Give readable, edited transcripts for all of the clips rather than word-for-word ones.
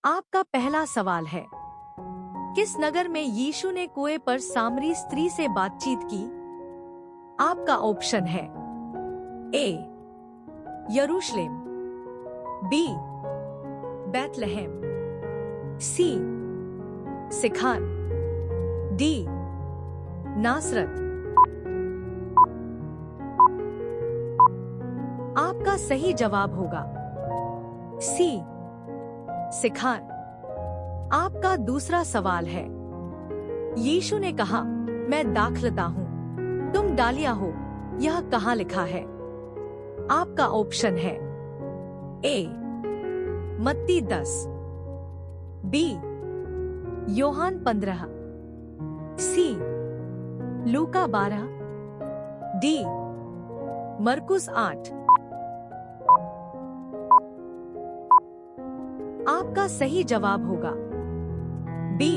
आपका पहला सवाल है, किस नगर में यीशु ने कुएं पर सामरी स्त्री से बातचीत की? आपका ऑप्शन है ए यरूशलेम, बी बैतलहम, सी सिखार, डी नासरत। आपका सही जवाब होगा सी सिखार। आपका दूसरा सवाल है, यीशु ने कहा, मैं दाखलता हूँ, तुम डालिया हो, यह कहाँ लिखा है? आपका ऑप्शन है ए मत्ती 10, बी योहान 15, सी लूका 12, डी मरकुस 8। आपका सही जवाब होगा बी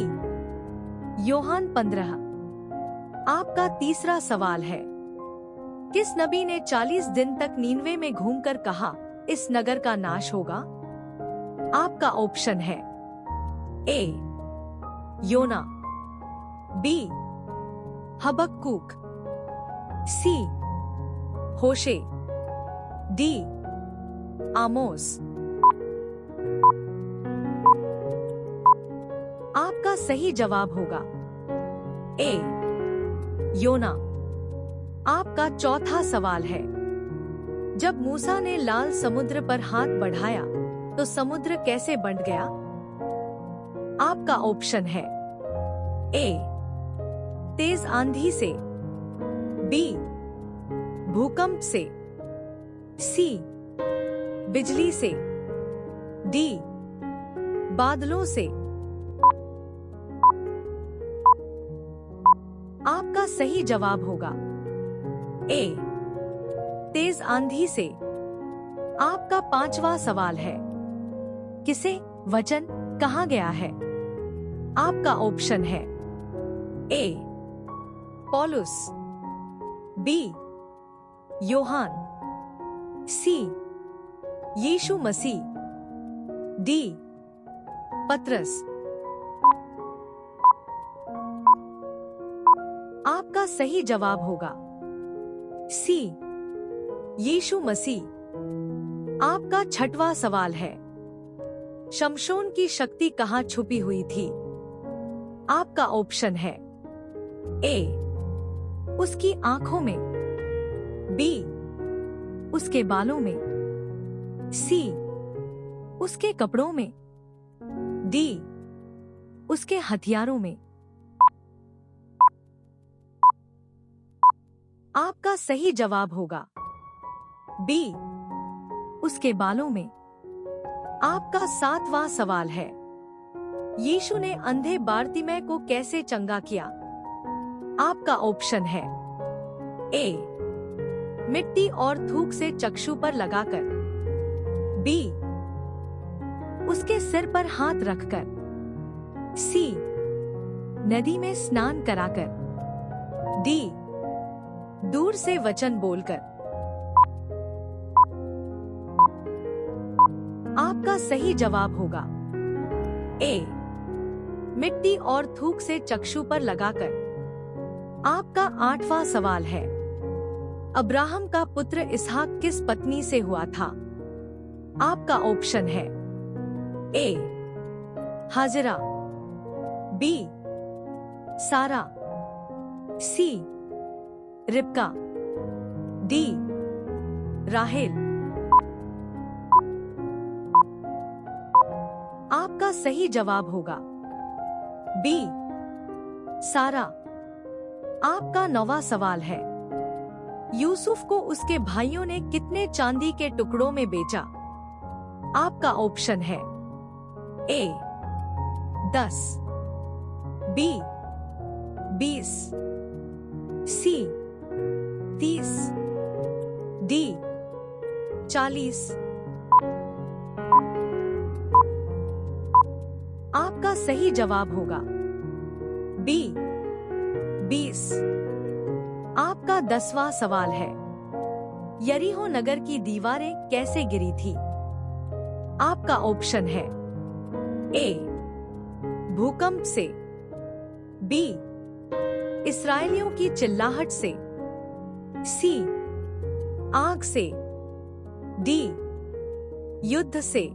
योहान 15। आपका तीसरा सवाल है, किस नबी ने 40 दिन तक नीनवे में घूमकर कहा, इस नगर का नाश होगा? आपका ऑप्शन है ए योना, बी हबक्कूक, सी होशे, डी आमोस। आपका सही जवाब होगा ए योना। आपका चौथा सवाल है, जब मूसा ने लाल समुद्र पर हाथ बढ़ाया तो समुद्र कैसे बंट गया? आपका ऑप्शन है ए तेज आंधी से, बी भूकंप से, सी बिजली से, डी बादलों से। आपका सही जवाब होगा ए तेज आंधी से। आपका पांचवा सवाल है, किसे वचन कहा गया है? आपका ऑप्शन है ए पौलुस, बी योहान, सी यीशु मसीह, डी पतरस। आपका सही जवाब होगा सी यीशु मसीह। आपका छठवां सवाल है, शमशोन की शक्ति कहाँ छुपी हुई थी? आपका ऑप्शन है ए उसकी आंखों में, बी उसके बालों में, सी उसके कपड़ों में, डी उसके हथियारों में। आपका सही जवाब होगा बी उसके बालों में। आपका सातवां सवाल है, यीशु ने अंधे बारतिमै को कैसे चंगा किया? आपका ऑप्शन है ए मिट्टी और थूक से चक्षु पर लगाकर, बी उसके सिर पर हाथ रखकर, सी नदी में स्नान कराकर, डी दूर से वचन बोलकर। आपका सही जवाब होगा ए मिट्टी और थूक से चक्षु पर लगाकर। आपका आठवां सवाल है, अब्राहम का पुत्र इसहाक किस पत्नी से हुआ था? आपका ऑप्शन है ए हाजिरा, बी सारा, सी रिबका, डी राहेल। आपका सही जवाब होगा बी सारा। आपका नौवां सवाल है, यूसुफ को उसके भाइयों ने कितने चांदी के टुकड़ों में बेचा? आपका ऑप्शन है ए 10, बी 20, सी 30, डी 40। आपका सही जवाब होगा बी 20। आपका 10वां सवाल है, यरीहो नगर की दीवारें कैसे गिरी थी? आपका ऑप्शन है ए. भूकंप से. बी. इस्राएलियों की चिल्लाहट से. सी. आग से. डी. युद्ध से.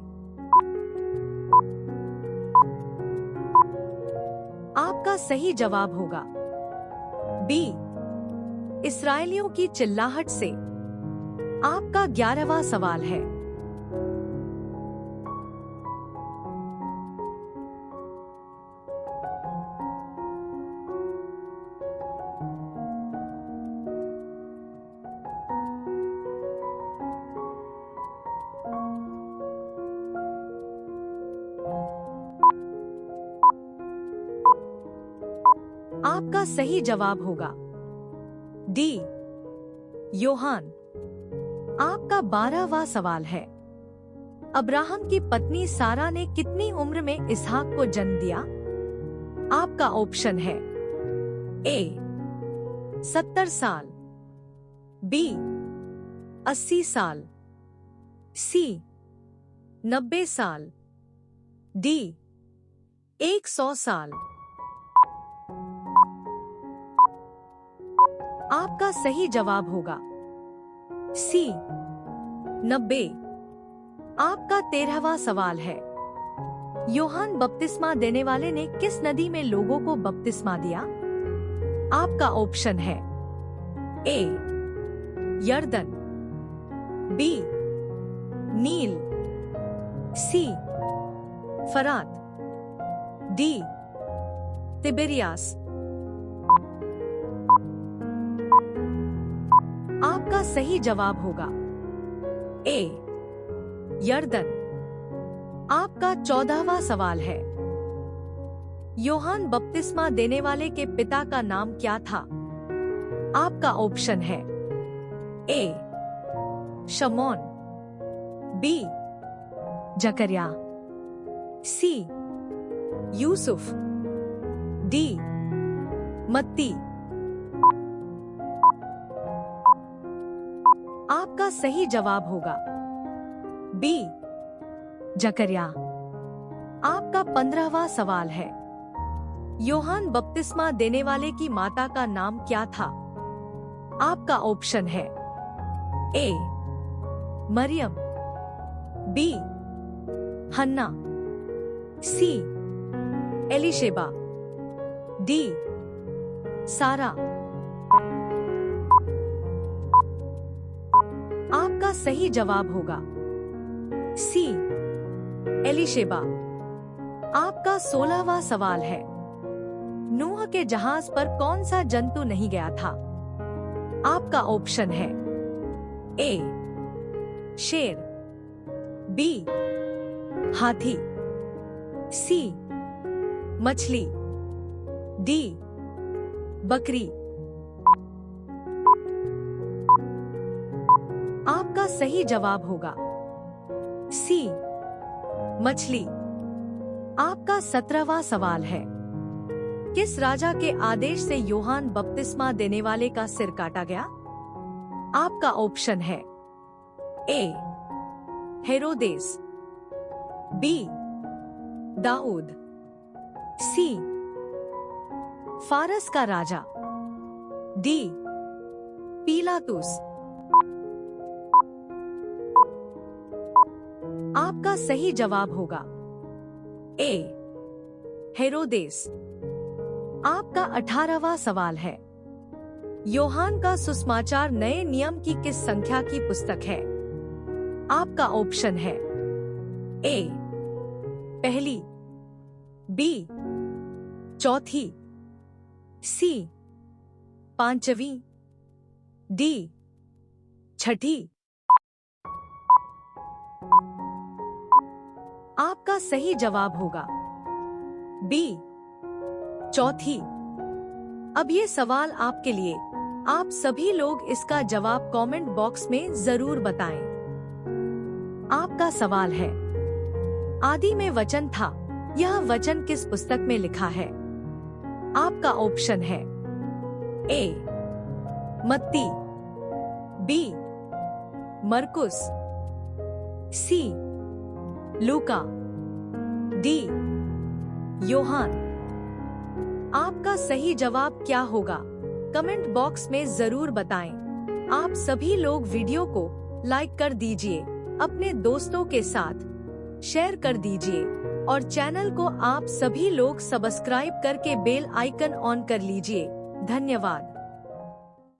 आपका सही जवाब होगा बी. इस्राएलियों की चिल्लाहट से. आपका 11वां सवाल है. आपका सही जवाब होगा डी. योहान. आपका 12वां सवाल है. अब्राहम की पत्नी सारा ने कितनी उम्र में इसहाक को जन्म दिया? आपका ऑप्शन है ए. 70 साल. बी. 80 साल. सी. 90 साल. डी. 100 साल. आपका सही जवाब होगा सी. 90. आपका 13वां सवाल है. योहान बपतिस्मा देने वाले ने किस नदी में लोगों को बपतिस्मा दिया? आपका ऑप्शन है ए. यर्दन. बी. नील. सी. फरात. डी. तिबेरियास. आपका सही जवाब होगा ए. यर्दन. आपका 14वां सवाल है. योहान बपतिस्मा देने वाले के पिता का नाम क्या था? आपका ऑप्शन है ए. शमौन. बी. जकरिया. सी. यूसुफ. डी. मत्ती. आपका सही जवाब होगा बी. जकरिया. आपका 15वां सवाल है. योहान बपतिस्मा देने वाले की माता का नाम क्या था? आपका ऑप्शन है ए. मरियम. बी. हन्ना. सी. एलिशेबा. डी. सारा. आपका सही जवाब होगा सी. एलिशेबा. आपका 16वां सवाल है. नूह के जहाज पर कौन सा जंतु नहीं गया था? आपका ऑप्शन है ए. शेर. बी. हाथी. सी. मछली. डी. बकरी. आपका सही जवाब होगा सी. मछली. आपका 17वां सवाल है. किस राजा के आदेश से योहान बपतिस्मा देने वाले का सिर काटा गया? आपका ऑप्शन है ए. हेरोदेस. बी. दाऊद. सी. फारस का राजा. डी. पीलातुस. आपका सही जवाब होगा ए. हेरोदेस. आपका 18वां सवाल है. योहान का सुसमाचार नए नियम की किस संख्या की पुस्तक है? आपका ऑप्शन है ए. पहली. बी. चौथी. सी. पांचवी. डी. छठी. आपका सही जवाब होगा बी. चौथी. अब ये सवाल आपके लिए. आप सभी लोग इसका जवाब कमेंट बॉक्स में जरूर बताएं. आपका सवाल है. आदि में वचन था. यह वचन किस पुस्तक में लिखा है? आपका ऑप्शन है ए. मत्ती. बी. मरकुस. सी. लूका. डी. योहान। आपका सही जवाब क्या होगा? कमेंट बॉक्स में जरूर बताएं। आप सभी लोग वीडियो को लाइक कर दीजिए, अपने दोस्तों के साथ शेयर कर दीजिए और चैनल को आप सभी लोग सब्सक्राइब करके बेल आइकन ऑन कर लीजिए। धन्यवाद।